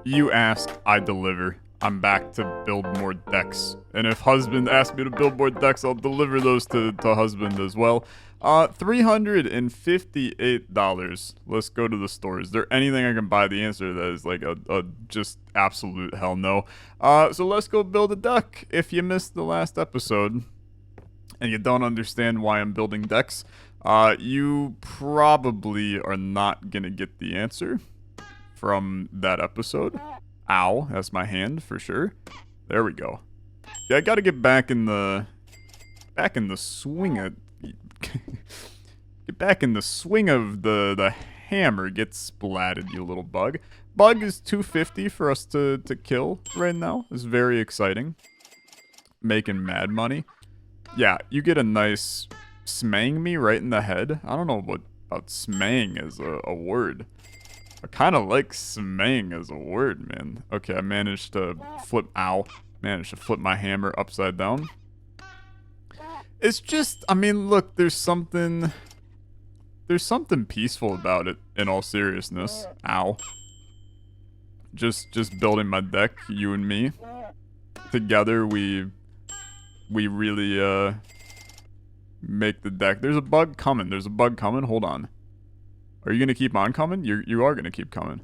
You ask, I deliver. I'm back to build more decks. And if husband asks me to build more decks, I'll deliver those to husband as well. $358. Let's go to the store. Is there anything I can buy? The answer to that is like a just absolute hell no. So let's go build a deck. If you missed the last episode and you don't understand why I'm building decks, you probably are not gonna get the answer from that episode. Ow, that's my hand for sure. There we go. Yeah, I gotta get back in the swing of get back in the swing of the hammer. Get splatted, you little bug. Bug is 250 for us to kill right now. It's very exciting. Making mad money. Yeah, you get a nice smang me right in the head. I don't know what about smang as a word. I kind of like smang as a word, man. Okay, I managed to flip my hammer upside down. It's just, I mean, look, there's something peaceful about it, in all seriousness. Ow. Just building my deck, you and me. Together, we really, make the deck. There's a bug coming. Hold on. Are you gonna keep on coming? You are gonna keep coming.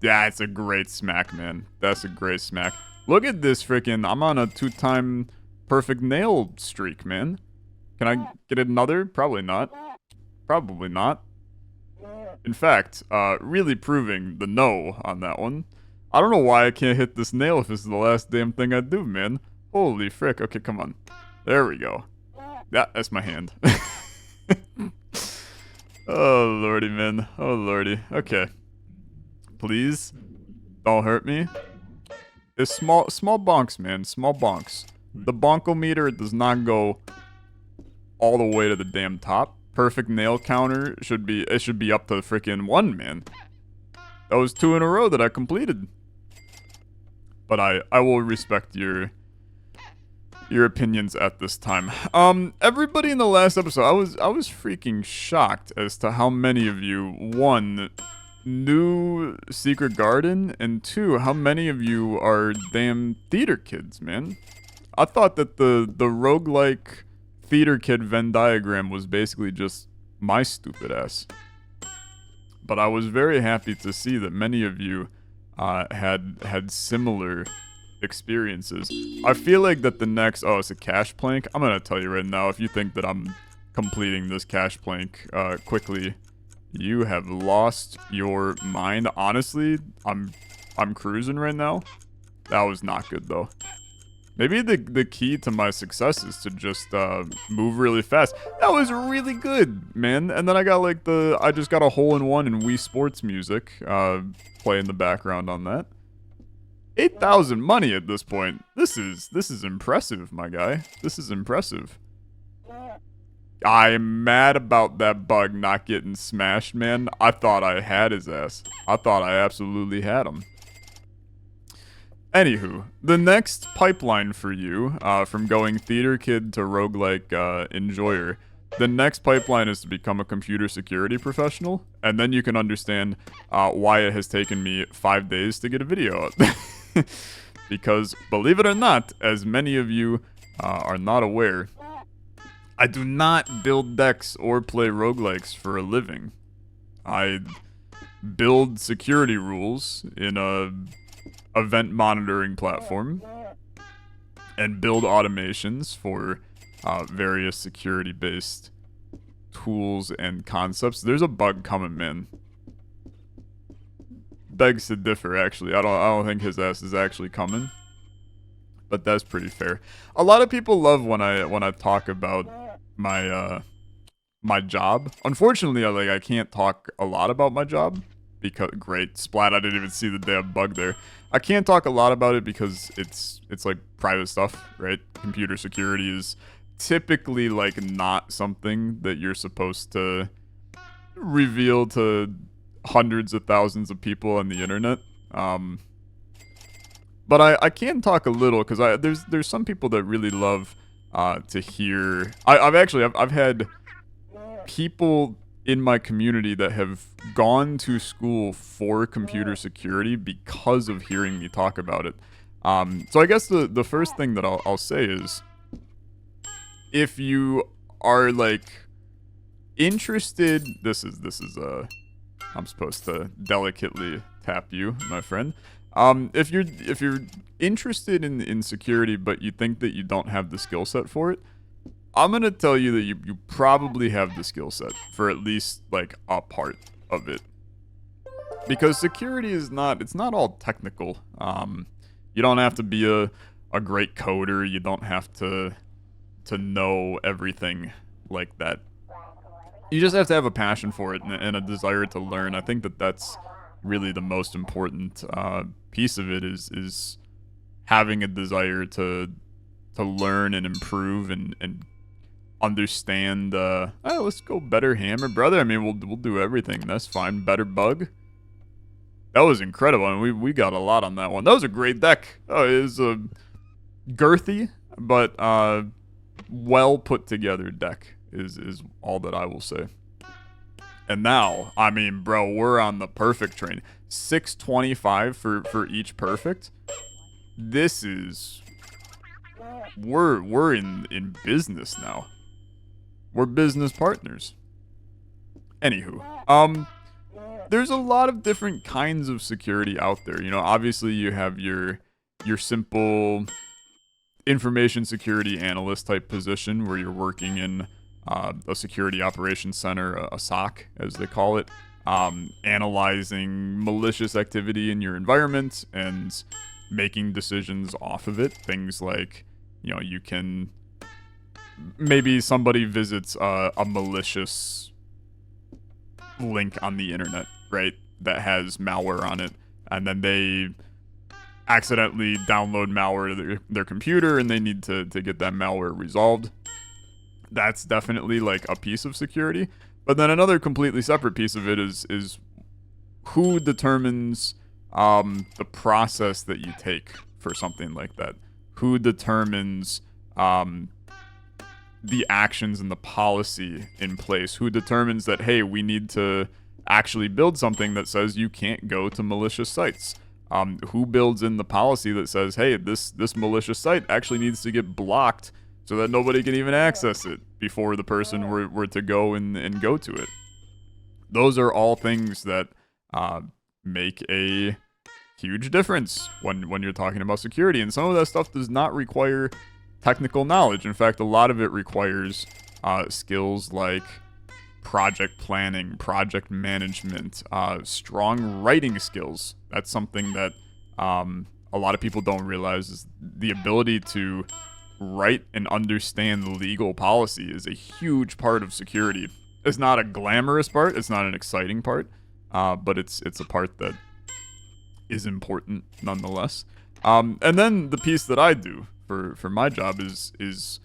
Yeah, it's a great smack, man. That's a great smack. Look at this freaking. I'm on a 2-time perfect nail streak, man. Can I get another? Probably not. Probably not. In fact, really proving the no on that one. I don't know why I can't hit this nail if this is the last damn thing I do, man. Holy frick. Okay, come on. There we go. Yeah, that's my hand. Oh, lordy, man. Oh, lordy. Okay. Please. Don't hurt me. It's small bonks, man. Small bonks. The bonkometer does not go all the way to the damn top. Perfect nail counter should be up to freaking 1, man. That was 2 in a row that I completed. But I will respect your opinions at this time. Everybody in the last episode, I was freaking shocked as to how many of you, 1, knew Secret Garden, and 2, how many of you are damn theater kids, man. I thought that the roguelike theater kid Venn diagram was basically just my stupid ass. But I was very happy to see that many of you had similar experiences. I feel like that the next... Oh, it's a cash plank? I'm gonna tell you right now, if you think that I'm completing this cash plank quickly, you have lost your mind. Honestly, I'm cruising right now. That was not good, though. Maybe the key to my success is to just move really fast. That was really good, man. And then I got like I just got a hole-in-one in Wii Sports music play in the background on that. 8,000 money at this point. This is impressive, my guy. This is impressive. I'm mad about that bug not getting smashed, man. I thought I had his ass. I thought I absolutely had him. Anywho, the next pipeline for you, from going theater kid to roguelike enjoyer, the next pipeline is to become a computer security professional, and then you can understand why it has taken me 5 days to get a video out. Because, believe it or not, as many of you are not aware, I do not build decks or play roguelikes for a living. I build security rules in a event monitoring platform and build automations for various security-based tools and concepts. There's a bug coming, man. Begs to differ, actually. I don't think his ass is actually coming, but that's pretty fair. A lot of people love when I talk about my my job. Unfortunately, I can't talk a lot about my job because great splat. I didn't even see the damn bug there. I can't talk a lot about it because it's like private stuff, right? Computer security is typically like not something that you're supposed to reveal to hundreds of thousands of people on the internet. But I can talk a little because there's some people that really love to hear. I've had people in my community that have gone to school for computer security because of hearing me talk about it. So I guess the first thing that I'll say is, if you are like interested, this is I'm supposed to delicately tap you, my friend. If you're interested in security, but you think that you don't have the skill set for it, I'm gonna tell you that you probably have the skill set for at least like a part of it. Because security is not all technical. You don't have to be a great coder. You don't have to know everything like that. You just have to have a passion for it and a desire to learn. I think that's really the most important piece of it is having a desire to learn and improve and understand. Oh, let's go better hammer, brother. I mean, we'll do everything. That's fine. Better bug. That was incredible, and we got a lot on that one. That was a great deck. Oh, it was a girthy but well put together deck is all that I will say. And now, I mean, bro, we're on the perfect train. 625 for each perfect. This is we're in business now. We're business partners. Anywho, there's a lot of different kinds of security out there. You know, obviously you have your simple information security analyst type position where you're working in a security operations center, a SOC as they call it, analyzing malicious activity in your environment and making decisions off of it. Things like, you know, you can maybe somebody visits a malicious link on the internet, right, that has malware on it, and then they accidentally download malware to their computer and they need to get that malware resolved. That's definitely like a piece of security. But then another completely separate piece of it is who determines the process that you take for something like that. Who determines the actions and the policy in place? Who determines that, hey, we need to actually build something that says you can't go to malicious sites? Who builds in the policy that says, hey, this malicious site actually needs to get blocked so that nobody can even access it before the person were to go and go to it? Those are all things that make a huge difference when you're talking about security. And some of that stuff does not require technical knowledge. In fact, a lot of it requires skills like project planning, project management, strong writing skills. That's something that a lot of people don't realize, is the ability to write and understand legal policy is a huge part of security. It's not a glamorous part, it's not an exciting part, but it's a part that is important nonetheless. And then the piece that I do for my job is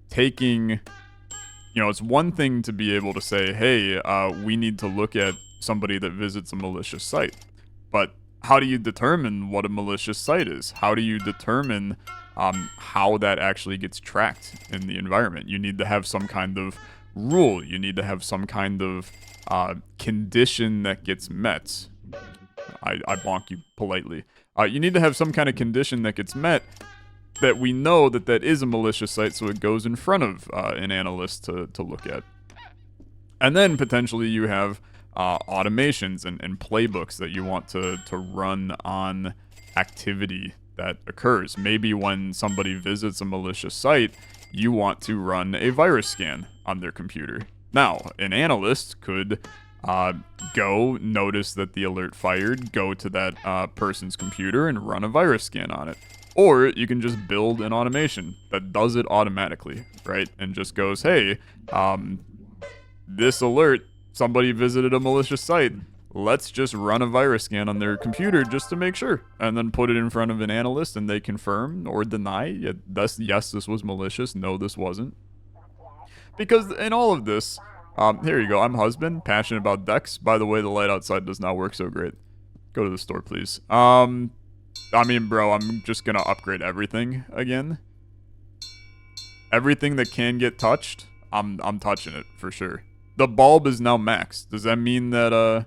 taking, you know, it's one thing to be able to say, hey, we need to look at somebody that visits a malicious site. But how do you determine what a malicious site is? How do you determine how that actually gets tracked in the environment? You need to have some kind of rule. You need to have some kind of condition that gets met. I bonk you politely. You need to have some kind of condition that gets met that we know that is a malicious site, so it goes in front of an analyst to look at. And then potentially you have automations and playbooks that you want to run on activity that occurs. Maybe when somebody visits a malicious site, you want to run a virus scan on their computer. Now, an analyst could go notice that the alert fired, go to that person's computer and run a virus scan on it. Or you can just build an automation that does it automatically, right? And just goes, hey, this alert, somebody visited a malicious site. Let's just run a virus scan on their computer just to make sure. And then put it in front of an analyst and they confirm or deny, yes, this was malicious. No, this wasn't. Because in all of this, here you go. I'm husband, passionate about decks. By the way, the light outside does not work so great. Go to the store, please. I mean, bro, I'm just gonna upgrade everything again. Everything that can get touched, I'm touching it for sure. the bulb is now maxed. Does that mean that,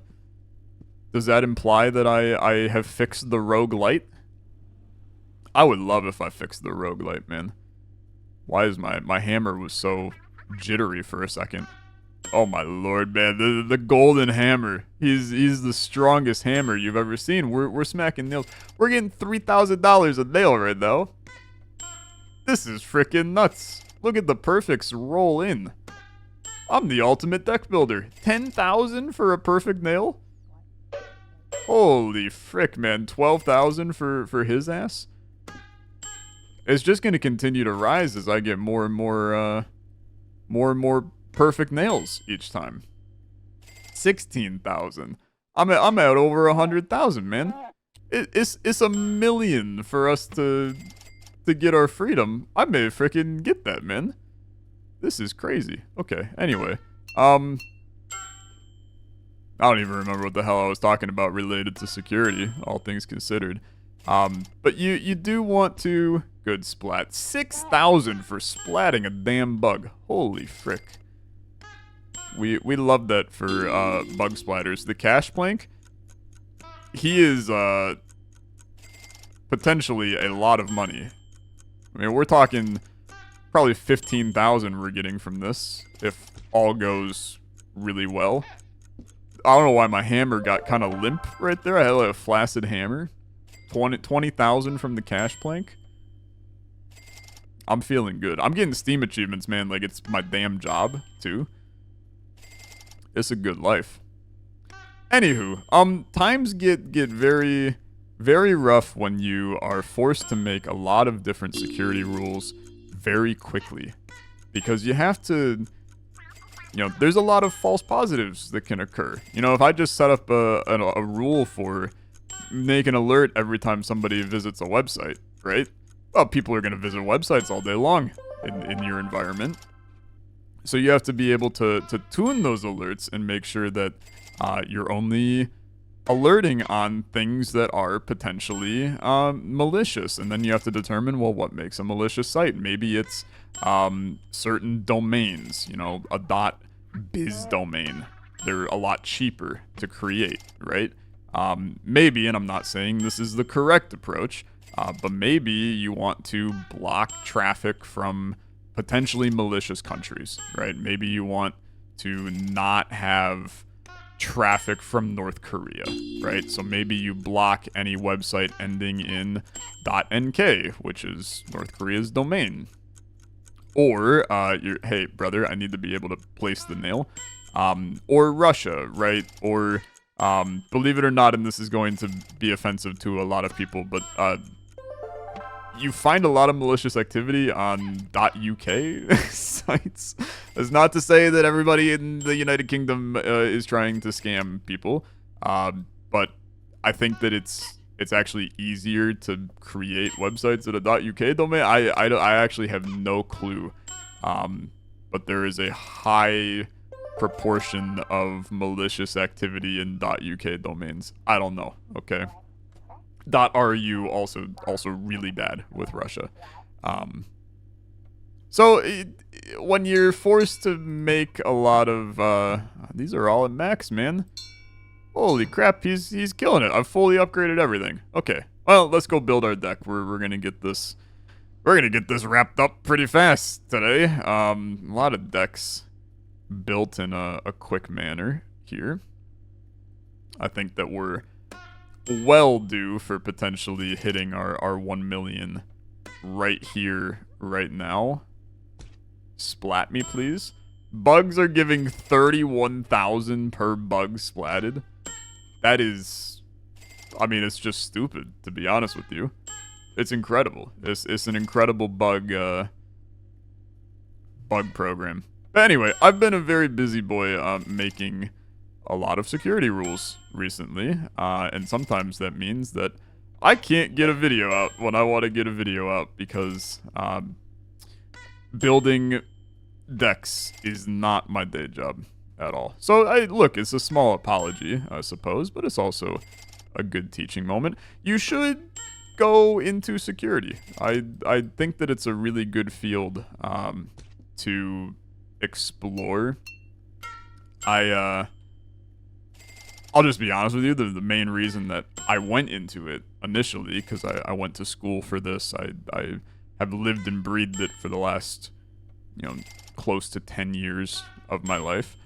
does that imply that I have fixed the rogue light? I would love if I fixed the rogue light, man. Why is my hammer was so jittery for a second? Oh my lord, man, the golden hammer. He's the strongest hammer you've ever seen. We're smacking nails. We're getting $3,000 a nail right now. This is freaking nuts. Look at the perfects roll in. I'm the ultimate deck builder. 10,000 for a perfect nail? Holy frick, man. 12,000 for his ass? It's just gonna continue to rise as I get more and more perfect nails each time. 16,000. I'm at over 100,000, man. It's a million for us to get our freedom. I may freaking get that, man. This is crazy. Okay, anyway. I don't even remember what the hell I was talking about related to security, all things considered. But you do want to... Good splat. 6,000 for splatting a damn bug. Holy frick. We love that for bug splatters. The cash plank, he is potentially a lot of money. I mean, we're talking probably 15,000 we're getting from this if all goes really well. I don't know why my hammer got kind of limp right there. I had like a flaccid hammer. 20,000 from the cash plank. I'm feeling good. I'm getting Steam achievements, man. Like, it's my damn job, too. It's a good life. Anywho, times get very, very rough when you are forced to make a lot of different security rules very quickly. Because you have to... You know, there's a lot of false positives that can occur. You know, if I just set up a rule for make an alert every time somebody visits a website, right? Well, people are going to visit websites all day long in your environment. So you have to be able to tune those alerts and make sure that you're only alerting on things that are potentially malicious. And then you have to determine, well, what makes a malicious site? Maybe it's certain domains, you know, a .biz domain. They're a lot cheaper to create, right? Maybe, and I'm not saying this is the correct approach, but maybe you want to block traffic from potentially malicious countries, right? Maybe you want to not have traffic from North Korea, right? So maybe you block any website ending in .nk, which is North Korea's domain. Or, hey, brother, I need to be able to place the nail. Or Russia, right? Or, believe it or not, and this is going to be offensive to a lot of people, but, you find a lot of malicious activity on .uk sites. That's not to say that everybody in the United Kingdom is trying to scam people, but I think that it's actually easier to create websites at a .uk domain. I actually have no clue, but there is a high proportion of malicious activity in .uk domains. I don't know, okay? .ru also really bad with Russia. So when you're forced to make a lot of these are all at max, man. Holy crap, he's killing it. I've fully upgraded everything. Okay. Well, let's go build our deck. We're gonna get this wrapped up pretty fast today. A lot of decks built in a quick manner here. I think that we're well due for potentially hitting our 1 million right here, right now. Splat me, please. Bugs are giving 31,000 per bug splatted. That is... I mean, it's just stupid, to be honest with you. It's incredible. It's an incredible bug program. But anyway, I've been a very busy boy making a lot of security rules recently, and sometimes that means that I can't get a video out when I want to get a video out because building decks is not my day job at all. So look, it's a small apology, I suppose, but it's also a good teaching moment. You should go into security. I think that it's a really good field to explore. I'll just be honest with you. The main reason that I went into it initially, because I went to school for this. I have lived and breathed it for the last, close to 10 years of my life.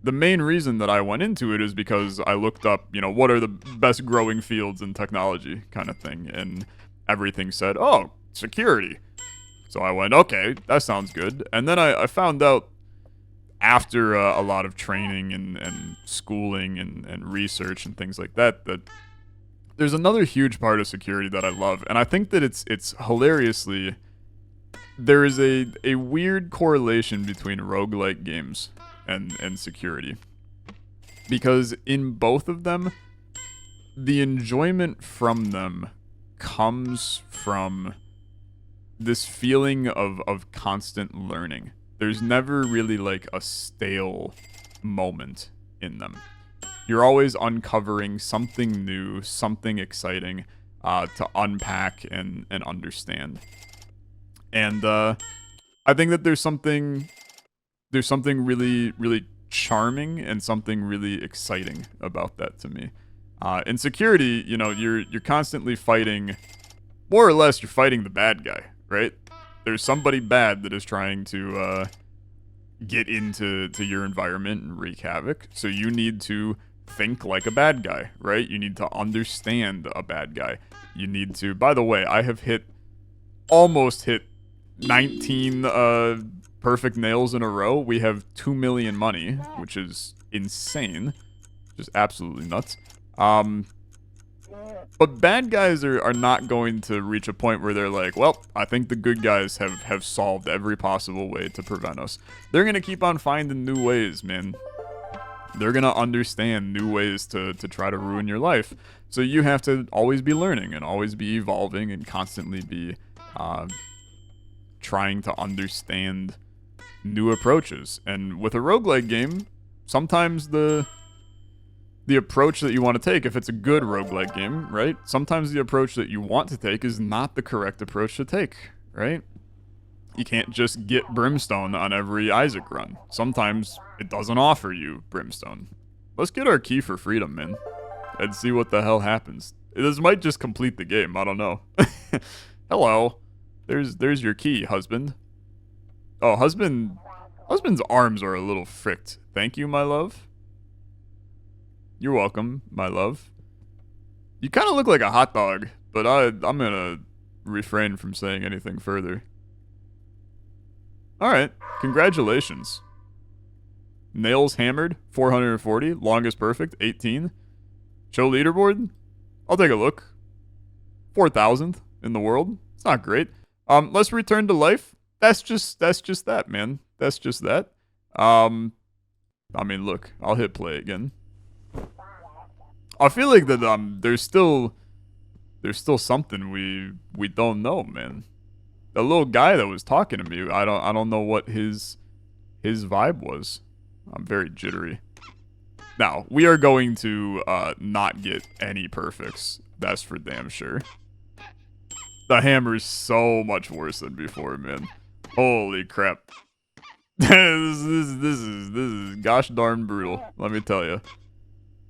The main reason that I went into it is because I looked up, what are the best growing fields in technology kind of thing. And everything said, oh, security. So I went, okay, that sounds good. And then I found out after a lot of training and schooling and research and things like that, that there's another huge part of security that I love. And I think that it's hilariously, there is a weird correlation between roguelike games and security. Because in both of them, the enjoyment from them comes from this feeling of constant learning. There's never really like a stale moment in them. You're always uncovering something new, something exciting to unpack and understand. And I think that there's something really, really charming and something really exciting about that to me. In security, you're constantly fighting, more or less, you're fighting the bad guy, right? There's somebody bad that is trying to get into your environment and wreak havoc. So you need to think like a bad guy, right? You need to understand a bad guy. You need to. By the way, I have almost hit 19 perfect nails in a row. We have 2 million money, which is insane, just absolutely nuts. But bad guys are not going to reach a point where they're like, well, I think the good guys have solved every possible way to prevent us. They're going to keep on finding new ways, man. They're going to understand new ways to try to ruin your life. So you have to always be learning and always be evolving and constantly be trying to understand new approaches. And with a roguelike game, sometimes the approach that you want to take, if it's a good roguelike game, right? Sometimes the approach that you want to take is not the correct approach to take, right? You can't just get brimstone on every Isaac run. Sometimes it doesn't offer you brimstone. Let's get our key for freedom, man, and see what the hell happens. This might just complete the game, I don't know. Hello. There's your key, husband. Oh, husband's arms are a little fricked. Thank you, my love. You're welcome, my love. You kind of look like a hot dog, but I'm gonna refrain from saying anything further. Alright, congratulations. Nails hammered, 440. Longest perfect, 18. Show leaderboard? I'll take a look. 4,000th in the world. It's not great. Let's return to life. That's just that, man. That's just that. I mean, look, I'll hit play again. I feel like that there's still something we don't know, man. The little guy that was talking to me, I don't know what his vibe was. I'm very jittery. Now, we are going to not get any perfects. That's for damn sure. The hammer's so much worse than before, man. Holy crap. this is gosh darn brutal, let me tell you.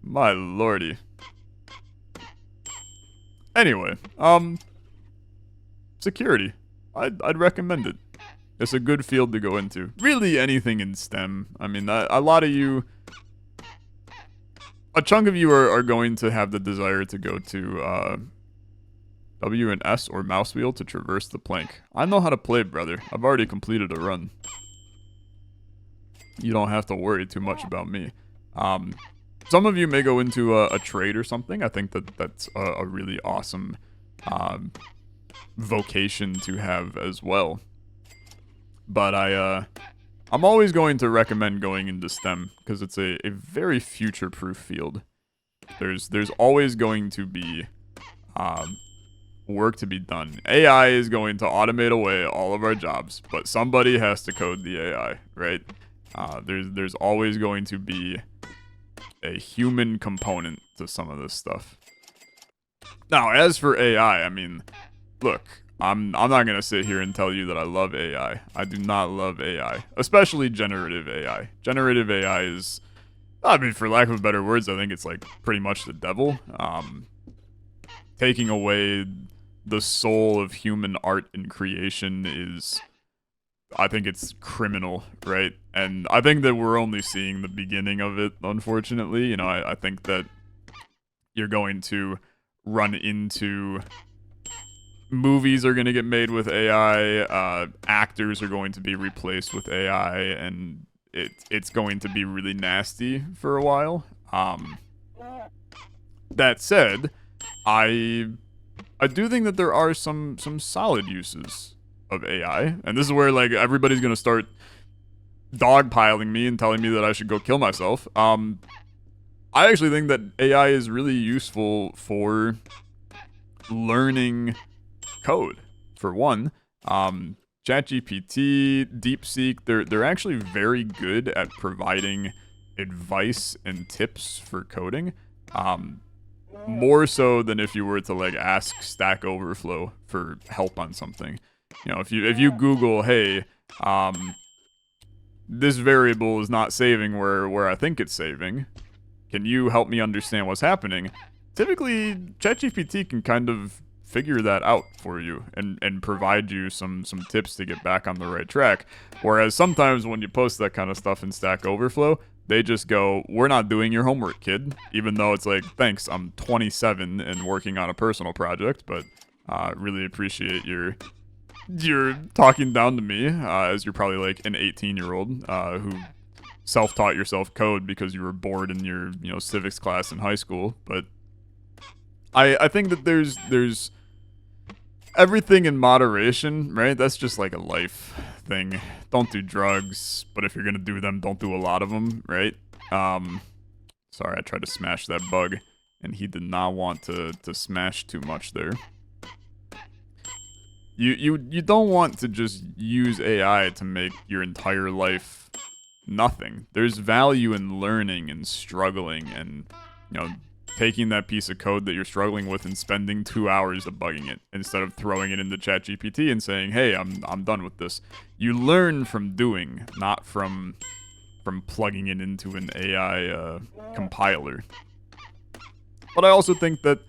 My lordy. Anyway, security. I'd recommend it. It's a good field to go into. Really, anything in STEM. I mean, a lot of you, a chunk of you are going to have the desire to go to W and S or mouse wheel to traverse the plank. I know how to play, brother. I've already completed a run. You don't have to worry too much about me. Some of you may go into a trade or something. I think that's a really awesome vocation to have as well. But I'm always going to recommend going into STEM because it's a very future-proof field. There's always going to be work to be done. AI is going to automate away all of our jobs, but somebody has to code the AI, right? There's always going to be a human component to some of this stuff. Now, as for AI, I mean, look, I'm not gonna sit here and tell you that I love AI. I do not love AI, especially generative AI. Generative AI is, I mean, for lack of better words, I think it's like pretty much the devil. Taking away the soul of human art and creation is, I think it's criminal, right? And I think that we're only seeing the beginning of it, unfortunately. You know, I think that you're going to run into movies are going to get made with AI, actors are going to be replaced with AI, and it's going to be really nasty for a while. That said, I do think that there are some solid uses of AI, and this is where like everybody's gonna start dogpiling me and telling me that I should go kill myself. I actually think that AI is really useful for learning code. For one, ChatGPT, DeepSeek, they're actually very good at providing advice and tips for coding. More so than if you were to like ask Stack Overflow for help on something. You know, if you Google, hey, this variable is not saving where I think it's saving. Can you help me understand what's happening? Typically, ChatGPT can kind of figure that out for you and provide you some tips to get back on the right track. Whereas sometimes when you post that kind of stuff in Stack Overflow, they just go, we're not doing your homework, kid. Even though it's like, thanks, I'm 27 and working on a personal project, but really appreciate your talking down to me, as you're probably like an 18-year-old who self-taught yourself code because you were bored in your civics class in high school. But I think that there's everything in moderation, right? That's just like a life thing. Don't do drugs, but if you're gonna do them, don't do a lot of them, right? Sorry, I tried to smash that bug, and he did not want to smash too much there. You don't want to just use AI to make your entire life nothing. There's value in learning and struggling and, taking that piece of code that you're struggling with and spending 2 hours debugging it instead of throwing it into ChatGPT and saying, hey, I'm done with this. You learn from doing, not from plugging it into an AI compiler. But I also think that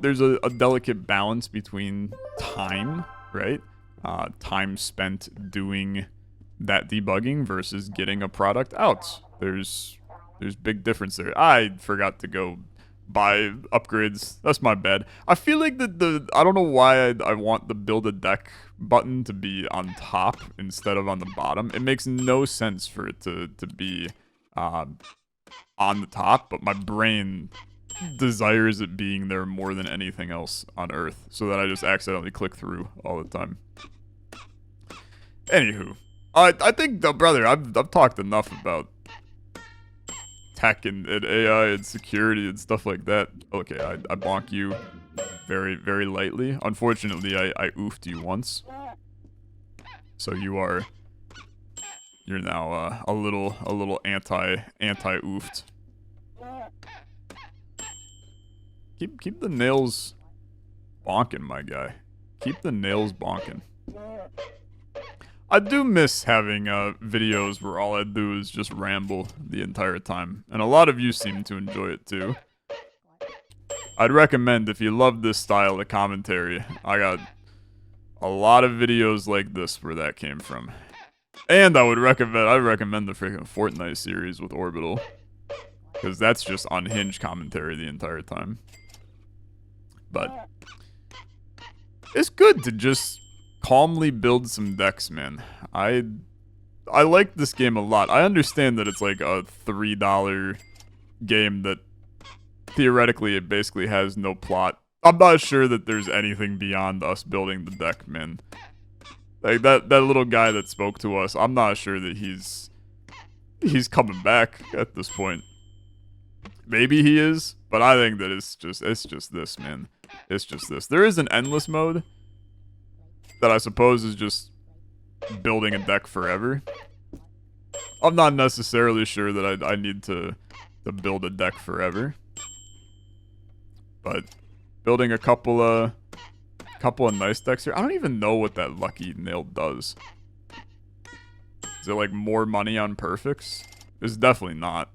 there's a delicate balance between time, right? Time spent doing that debugging versus getting a product out. There's big difference there. I forgot to go buy upgrades. That's my bad. I feel like I don't know why I want the build a deck button to be on top instead of on the bottom. It makes no sense for it to be on the top, but my brain desires it being there more than anything else on Earth, so that I just accidentally click through all the time. Anywho, I think, brother, I've talked enough about tech and AI and security and stuff like that. Okay, I bonk you very, very lightly. Unfortunately, I oofed you once. So you're now a little anti-oofed. Keep the nails bonking, my guy. Keep the nails bonking. I do miss having videos where all I do is just ramble the entire time, and a lot of you seem to enjoy it too. I'd recommend, if you love this style of commentary, I got a lot of videos like this where that came from. And I'd recommend the freaking Fortnite series with Orbital, because that's just unhinged commentary the entire time. But it's good to just calmly build some decks, man. I like this game a lot. I understand that it's like a $3 game that theoretically it basically has no plot. I'm not sure that there's anything beyond us building the deck, man. Like that little guy that spoke to us, I'm not sure that he's coming back at this point. Maybe he is, but I think that it's just this, man. It's just this. There is an endless mode that I suppose is just building a deck forever. I'm not necessarily sure that I need to build a deck forever. But building a couple couple of nice decks here. I don't even know what that lucky nail does. Is it like more money on perfects? It's definitely not.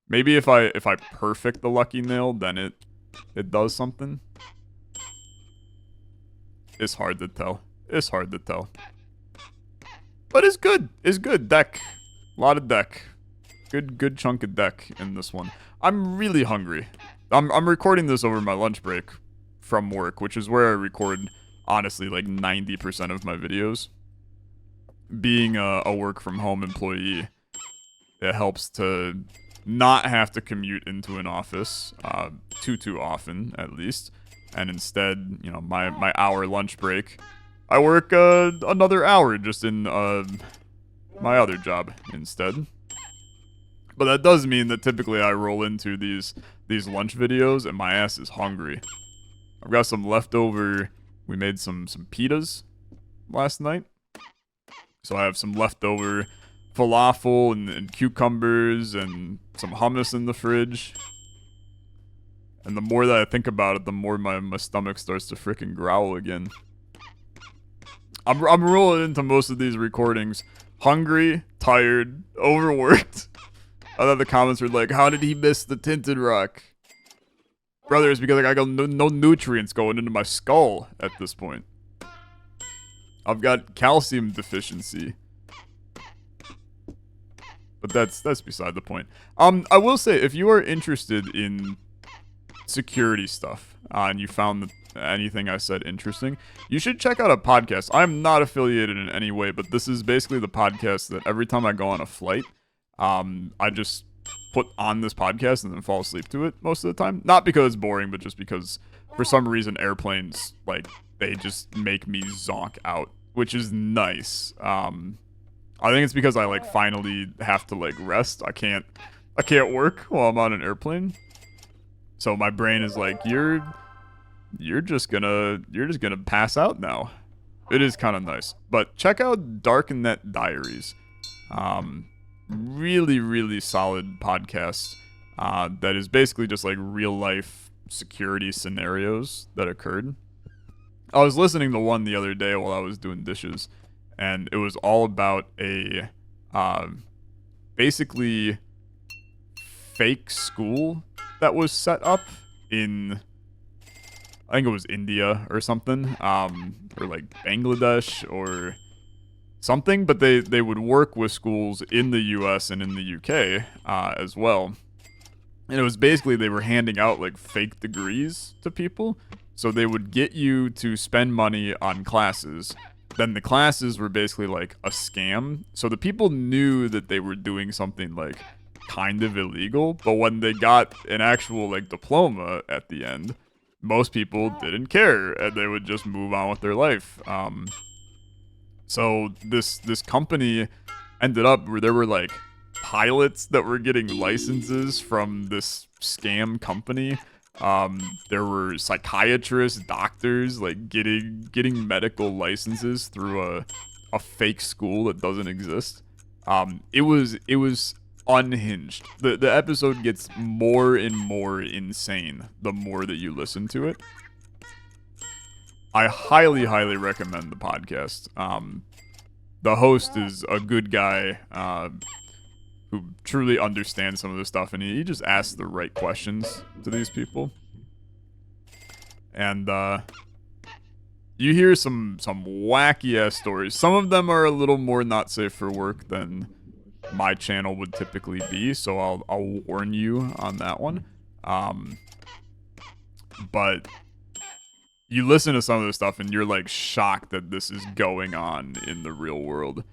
Maybe if I perfect the lucky nail, then it does something. It's hard to tell. It's hard to tell. But it's good. It's good. Deck. A lot of deck. Good chunk of deck in this one. I'm really hungry. I'm recording this over my lunch break from work, which is where I record, honestly, like 90% of my videos. Being a work from home employee, it helps to not have to commute into an office too often, at least. And instead, you know, my hour lunch break, I work another hour just in my other job instead. But that does mean that typically I roll into these lunch videos and my ass is hungry. I've got some leftover. We made some pitas last night. So I have some leftover falafel and cucumbers and some hummus in the fridge. And the more that I think about it, the more my stomach starts to freaking growl again. I'm rolling into most of these recordings hungry, tired, overworked. I thought the comments were like, how did he miss the tinted rock? Brother, it's because I got no nutrients going into my skull at this point. I've got calcium deficiency. But that's beside the point. I will say, if you are interested in security stuff, and you found anything I said interesting, you should check out a podcast. I'm not affiliated in any way, but this is basically the podcast that every time I go on a flight, I just put on this podcast and then fall asleep to it most of the time. Not because it's boring, but just because for some reason airplanes, like, they just make me zonk out, which is nice. I think it's because I like finally have to like rest. I can't work while I'm on an airplane. So my brain is like, you're just gonna pass out now. It is kind of nice. But check out Darknet Diaries. Really solid podcast that is basically just like real life security scenarios that occurred. I was listening to one the other day while I was doing dishes, and it was all about a basically fake school that was set up in, I think it was India or something, or like Bangladesh or something, but they would work with schools in the US and in the UK as well. And it was basically they were handing out like fake degrees to people. So they would get you to spend money on classes. Then the classes were basically like a scam. So the people knew that they were doing something like kind of illegal, but when they got an actual like diploma at the end, most people didn't care and they would just move on with their life. So this company ended up where there were like pilots that were getting licenses from this scam company. There were psychiatrists, doctors, like getting medical licenses through a fake school that doesn't exist. It was unhinged. The episode gets more and more insane the more that you listen to it. I highly recommend the podcast. The host is a good guy who truly understands some of this stuff, and he just asks the right questions to these people. And you hear some wacky ass stories. Some of them are a little more not safe for work than my channel would typically be, so I'll warn you on that one. But you listen to some of this stuff and you're like shocked that this is going on in the real world.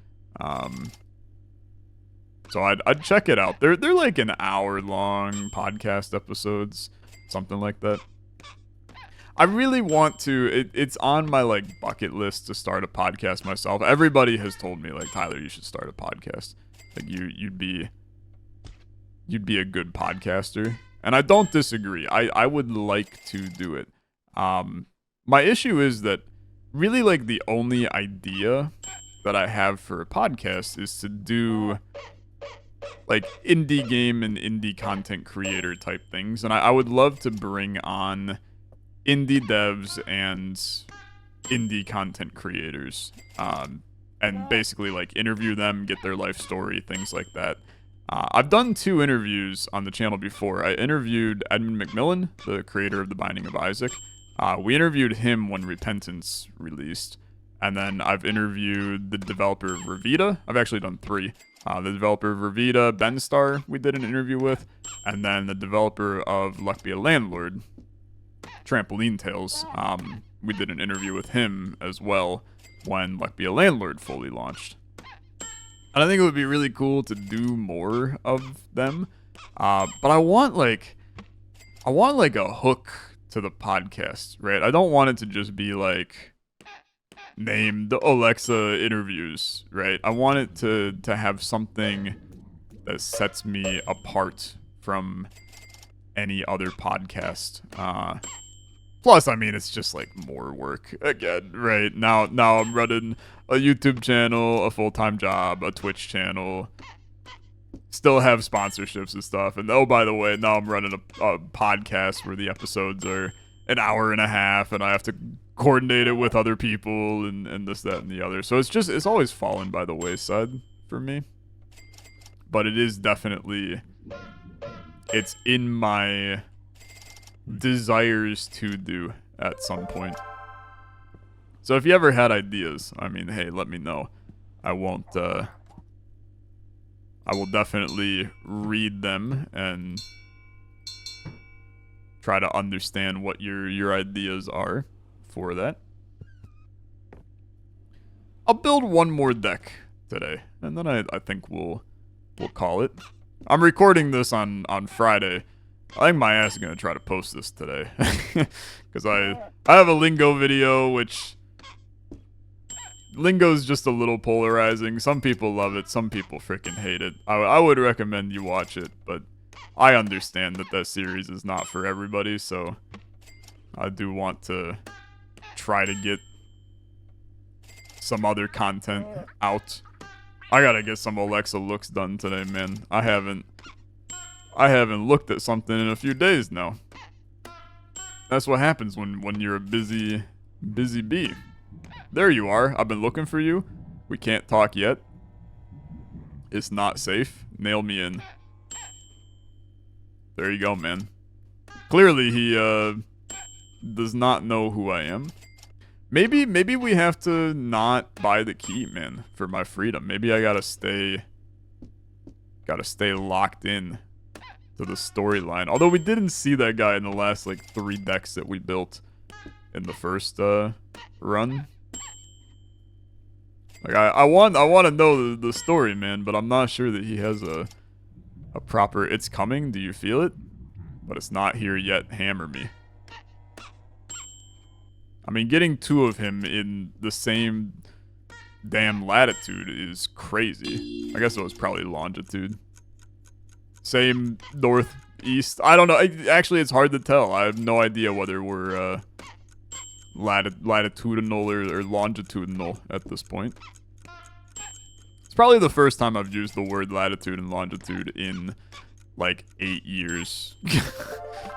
So I'd check it out. They're like an hour long podcast episodes, something like that. I really want to. It's on my like bucket list to start a podcast myself. Everybody has told me like, Tyler, you should start a podcast. Like you'd be a good podcaster, and I don't disagree. I would like to do it. My issue is that really like the only idea that I have for a podcast is to do like indie game and indie content creator type things, and I would love to bring on indie devs and indie content creators, and basically like interview them, get their life story, things like that. I've done 2 interviews on the channel before. I interviewed Edmund McMillan, the creator of The Binding of Isaac. We interviewed him when Repentance released. And then I've interviewed the developer of Revita. I've actually done 3. The developer of Revita, Ben Star, we did an interview with. And then the developer of Luck Be a Landlord, Trampoline Tales. We did an interview with him as well when Luck Be a Landlord fully launched. And I think it would be really cool to do more of them. But I want like a hook to the podcast, right? I don't want it to just be like named Olexa interviews, right? I want it to have something that sets me apart from any other podcast. Plus, I mean, it's just like more work again, right? Now I'm running a YouTube channel, a full-time job, a Twitch channel. Still have sponsorships and stuff. And oh, by the way, now I'm running a podcast where the episodes are an hour and a half, and I have to coordinate it with other people and this, that, and the other. So it's always fallen by the wayside for me. But it is definitely, it's in my desires to do at some point. So if you ever had ideas, I mean, hey, let me know. I will definitely read them and try to understand what your ideas are for that. I'll build one more deck today, and then I think we'll call it. I'm recording this on Friday. I think my ass is gonna try to post this today, because I have a Lingo video, which Lingo's just a little polarizing. Some people love it, some people freaking hate it. I would recommend you watch it, but I understand that series is not for everybody, so I do want to try to get some other content out. I gotta get some Olexa looks done today, man. I haven't looked at something in a few days now. That's what happens when you're a busy bee. There you are. I've been looking for you. We can't talk yet. It's not safe. Nail me in. There you go, man. Clearly, he does not know who I am. Maybe we have to not buy the key, man, for my freedom. Maybe I gotta stay locked in to the storyline. Although we didn't see that guy in the last like 3 decks that we built in the first run. Like I want to know the story, man, but I'm not sure that he has a proper "it's coming, do you feel it? But it's not here yet, hammer me." I mean, getting 2 of him in the same damn latitude is crazy. I guess it was probably longitude. Same northeast. I don't know. Actually, it's hard to tell. I have no idea whether we're latitudinal or longitudinal at this point. It's probably the first time I've used the word latitude and longitude in like 8 years.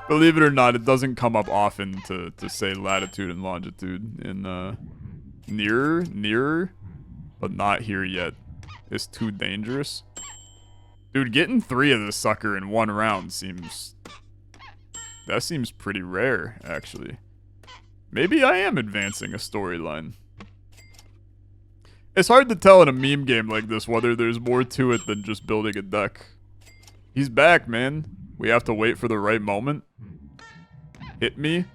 Believe it or not, it doesn't come up often to say latitude and longitude in nearer, but not here yet. It's too dangerous. Dude, getting 3 of this sucker in 1 round seems pretty rare, actually. Maybe I am advancing a storyline. It's hard to tell in a meme game like this whether there's more to it than just building a deck. He's back, man. We have to wait for the right moment. Hit me.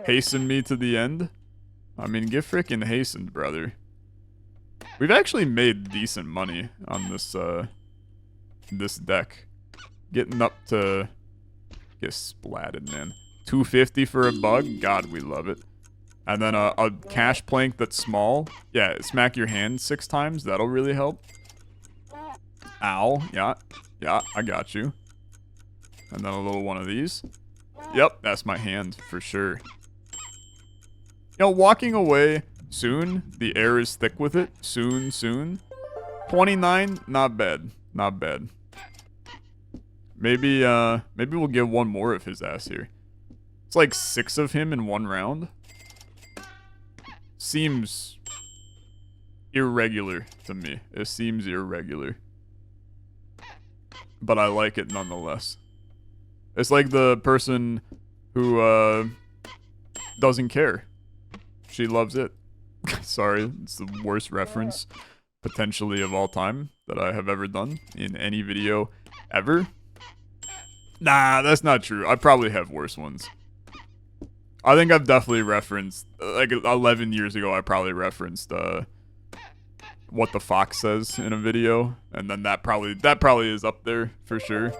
Hasten me to the end. I mean, get frickin' hastened, brother. We've actually made decent money on this this deck. Getting up to get splatted, man. 250 for a bug. God, we love it. And then a cash plank that's small. Yeah, smack your hand 6 times. That'll really help. Ow. Yeah. Yeah, I got you. And then a little one of these. Yep, that's my hand for sure. You know, walking away soon. The air is thick with it. Soon. 29, not bad. Not bad. Maybe we'll get 1 more of his ass here. It's like 6 of him in one round. Seems irregular to me. It seems irregular. But I like it nonetheless. It's like the person who doesn't care. She loves it. Sorry, it's the worst reference potentially of all time that I have ever done in any video ever. Nah, that's not true. I probably have worse ones. I think I've definitely referenced, like 11 years ago, I probably referenced what the fox says in a video, and then that probably is up there for sure.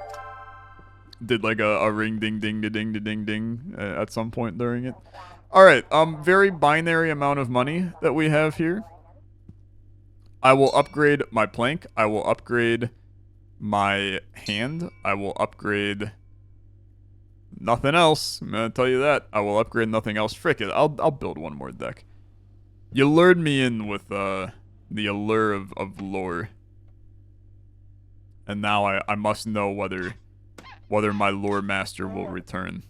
Did like a ring ding ding da ding da ding ding at some point during it. All right, very binary amount of money that we have here. I will upgrade my plank. I will upgrade my hand. I will upgrade nothing else. I'm gonna tell you that. I will upgrade nothing else. Frick it. I'll build one more deck. You lured me in with the allure of lore. And now I must know whether my lore master will return.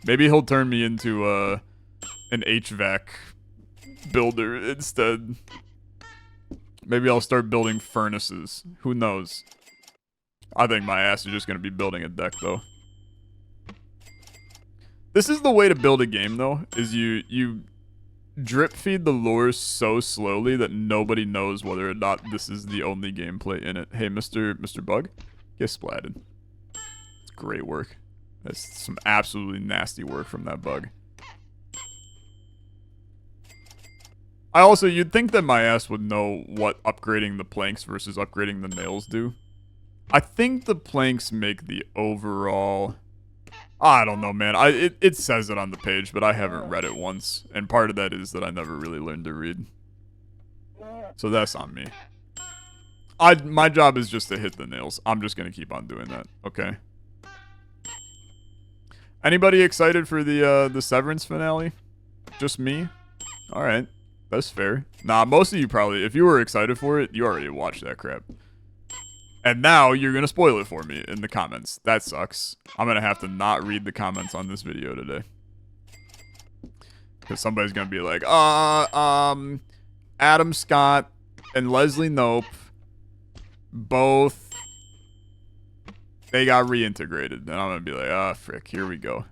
Maybe he'll turn me into an HVAC builder instead. Maybe I'll start building furnaces. Who knows? I think my ass is just going to be building a deck, though. This is the way to build a game, though, is you drip feed the lore so slowly that nobody knows whether or not this is the only gameplay in it. Hey, Mr. Bug, get splatted. It's great work. That's some absolutely nasty work from that bug. You'd think that my ass would know what upgrading the planks versus upgrading the nails do. I think the planks make the overall... I don't know, man. It says it on the page, but I haven't read it once. And part of that is that I never really learned to read. So that's on me. My job is just to hit the nails. I'm just going to keep on doing that, okay? Anybody excited for the Severance finale? Just me? Alright. That's fair. Nah, most of you probably, if you were excited for it, you already watched that crap. And now you're going to spoil it for me in the comments. That sucks. I'm going to have to not read the comments on this video today. Because somebody's going to be like, Adam Scott and Leslie Knope, both, they got reintegrated. And I'm going to be like, frick, here we go.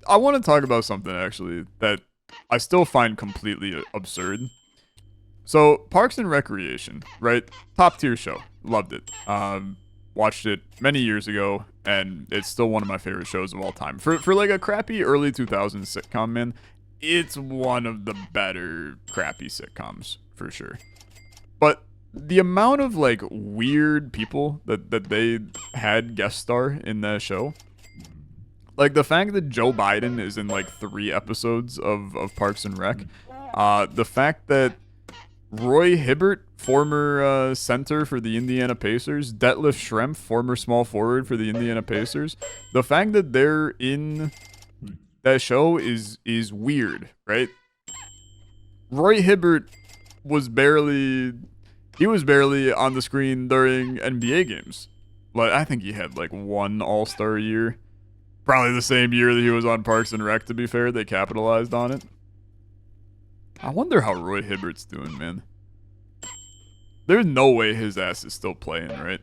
I want to talk about something, actually, that I still find completely absurd. So, Parks and Recreation, right? Top tier show. Loved it. Watched it many years ago, and it's still one of my favorite shows of all time. For like a crappy early 2000s sitcom, man, it's one of the better crappy sitcoms, for sure. But the amount of, like, weird people that they had guest star in that show... Like, the fact that Joe Biden is in, like, 3 episodes of Parks and Rec. The fact that Roy Hibbert, former center for the Indiana Pacers. Detlef Schrempf, former small forward for the Indiana Pacers. The fact that they're in that show is weird, right? Roy Hibbert was barely on the screen during NBA games. Like, I think he had, like, 1 All-Star year. Probably the same year that he was on Parks and Rec, to be fair. They capitalized on it. I wonder how Roy Hibbert's doing, man. There's no way his ass is still playing, right?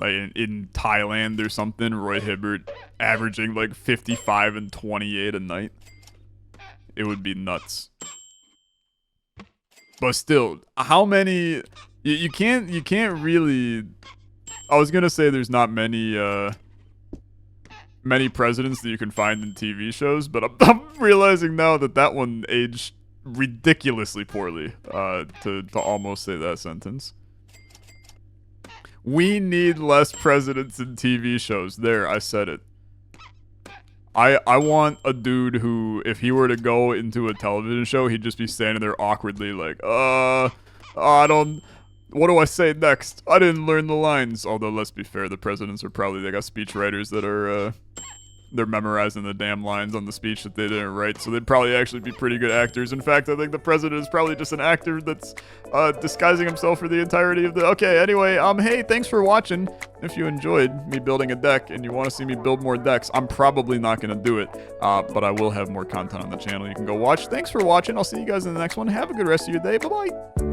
Like, in Thailand or something, Roy Hibbert averaging, like, 55 and 28 a night. It would be nuts. But still, how many... You can't really... I was gonna say there's not many presidents that you can find in TV shows, but I'm realizing now that one aged ridiculously poorly, to almost say that sentence. We need less presidents in TV shows. There, I said it. I want a dude who, if he were to go into a television show, he'd just be standing there awkwardly like, what do I say next? I didn't learn the lines. Although, let's be fair, the presidents are probably, they got speech writers that are, they're memorizing the damn lines on the speech that they didn't write, so they'd probably actually be pretty good actors. In fact, I think the president is probably just an actor that's disguising himself for the entirety of the... Okay, anyway, hey, thanks for watching. if you enjoyed me building a deck and you want to see me build more decks. I'm probably not going to do it, but I will have more content on the channel you can go watch. Thanks for watching. I'll see you guys in the next one. Have a good rest of your day. Bye-bye.